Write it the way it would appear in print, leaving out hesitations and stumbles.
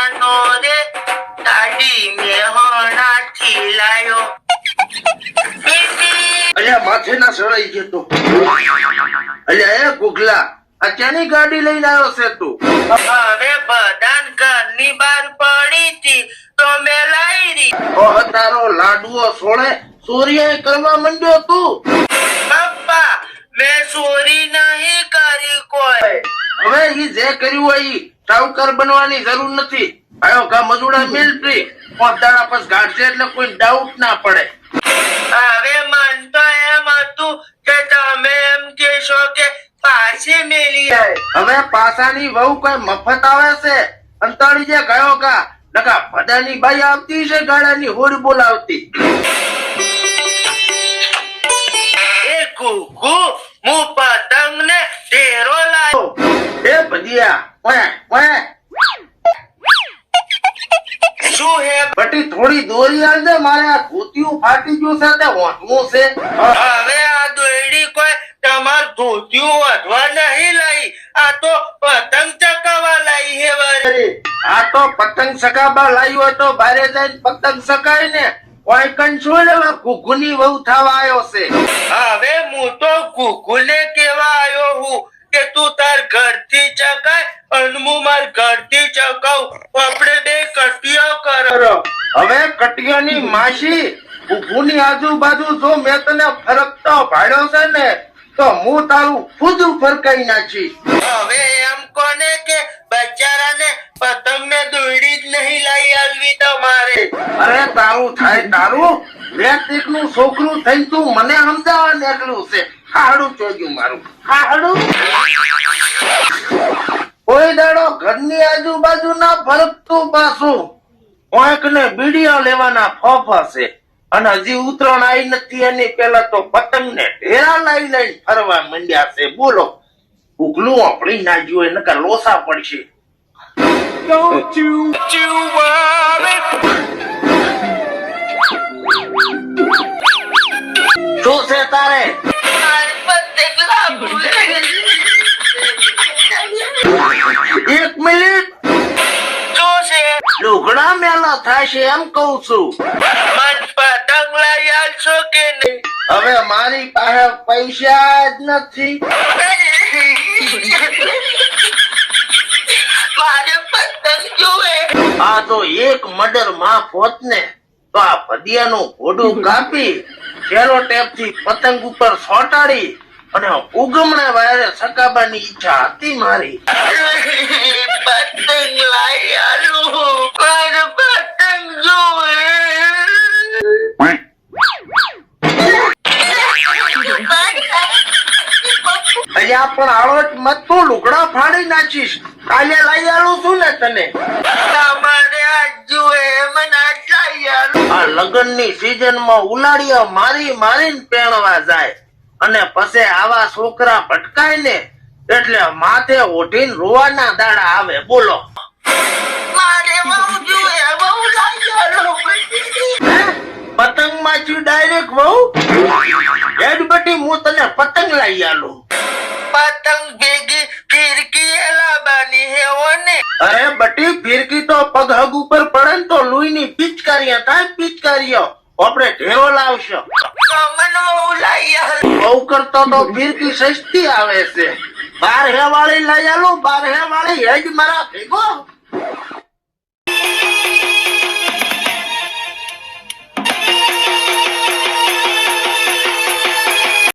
સોનાનો રે દાઢી મેહોણાથી લાયો. અલ્યા માથે ના સળાઈ ગયો તો. અલ્યા એ ગુગલા આ ક્યાંની ગાડી લઈને આવ્યો છે તું? હવે બધાન ઘરની બહાર પડી હતી તો મેં લાવી. ઓહ તારો લાડુઓ સોળે ચોરીએ કરવા માંડ્યો તું. પપ્પા મેં ચોરી નહીં કરી કોઈ. હવે ઈ જે કર્યું હોય ઈ સાવકાર બનવાની જરૂર નથી. આયો કા મજૂડા મિલિટરી 5 દાડા પછી ગાડશે એટલે કોઈ ડાઉટ ના પડે. હવે મન તો એમ હતું કે તમે એમ કહેશો કે પાછી મેલી આવે. હવે પાસાની વહુ કોઈ મફત આવે છે? અંતાળી જે ગયો કા નકા ભદાની બાઈ આવતી છે ગાડાની હોડ બોલાવતી. એ કુકુ હું પતંગ ને ઢેરો લાવ્યો. એ ભજીયા ઓય ઓય શું હે? બટી થોડી દોરી આલ દે, મારે આ ધોતિયું ફાટી ગયું છે તે વાંચવું છે. હવે આ દોયડી કોઈ તમાર ધોતિયું વધવા નહીં લાવી. આ તો પતંગ ચકાવવા લાવી હે વળી. અરે, આ તો પતંગ સકાબા લાવ્યો હોય તો બારે જઈને પતંગ સકાય ને. કોઈ કંચો લેવા ઘુઘુની વહુ થવા આવ્યો છે. હવે હું તો કુકુને કેવા આવ્યો હું કે તું તાર ઘરથી ચકાય અને હું માર ઘરથી ચકાવ. આપણે બે કટિયો કરો. હવે કટિયાની માસી ઘુઘુની આજુબાજુ જો મેં તને ફરકતો ભાડ્યો છે ને તો હું તારું ખુદ ફરકાઈ નાખી. હવે એમ કોને કે બચારાને પતંગ ને દોડી જ નહીં લાવી આલવી તમારે. અરે તારું થાય તારું. વેતિક નું છોકરું થઈ તું મને સમજાવવા નીકળ્યું છે. હાડું ચોગ્યું મારું હાડું. કોઈ દાડો ઘરની આજુબાજુ ના ફરકતું પાછું. કોઈક ને બીડીઓ લેવાના ફોફા છે અને હજી ઉતરણ આવી નથી એની પેલા તો પતંગ ને ઢેરા લઈ લઈને ફરવા માંડ્યા છે. બોલો ઉગલું આપડી ના જોઈએ નકર લોસા પડશે. Don't you worry. શું છે તારે? એક મિનિટ. શું છે? લુગડા મેલા થશે એમ કઉ છું. મન પતંગ લઈ આલશો કે નહીં? હવે મારી પાસે પૈસા જ નથી. મારે પતંગ જોવે. આ તો એક મર્ડર માં પોત ને તો આ ભદિયાનું ઘોડું કાપી સેલો ટેપ થી પતંગ ઉપર સોટાડી અને ઉગમણે વાયરે સકાબાની ઈચ્છા હતી મારી. પતંગ લઈ આલું. મારે પતંગ જોવે. અહીંયા પણ આળોટ મત તું લુગડા ફાડી નાખીશ. કાલે લઈ આલું છું ને તને. તમારે આજ જોવે મને આજ લઈ આલું. આ લગ્ન ની સીઝન માં ઉલાડીઓ મારી મારીને પહેણવા જાય અને પછી આવા છોકરા ભટકાય ને એટલે માથે ઓઢીને રોવાના દાડા આવે. બોલો મારે બહુ જોવે બહુ લઈ આલું. પતંગ માંથી ડાયરેક્ટ વહુ એડબટી હું તને પતંગ લઈ આલું. પતંગ ભેગી ફિરકી લાવવાની હે ઓને. અરે બટી ફિરકી તો પગ હગ ઉપર પડે ને તો લોહીની પિચકારીઓ થાય. પિચકારીઓ આપણે ઢેરો લાવશો. મને બહુ લઈ આલું. બહુ કરતો તો ફિરકી સસ્તી આવે છે. 12 વાળી લઈ આલું. 12 વાળી હેજ મારા ભેગો.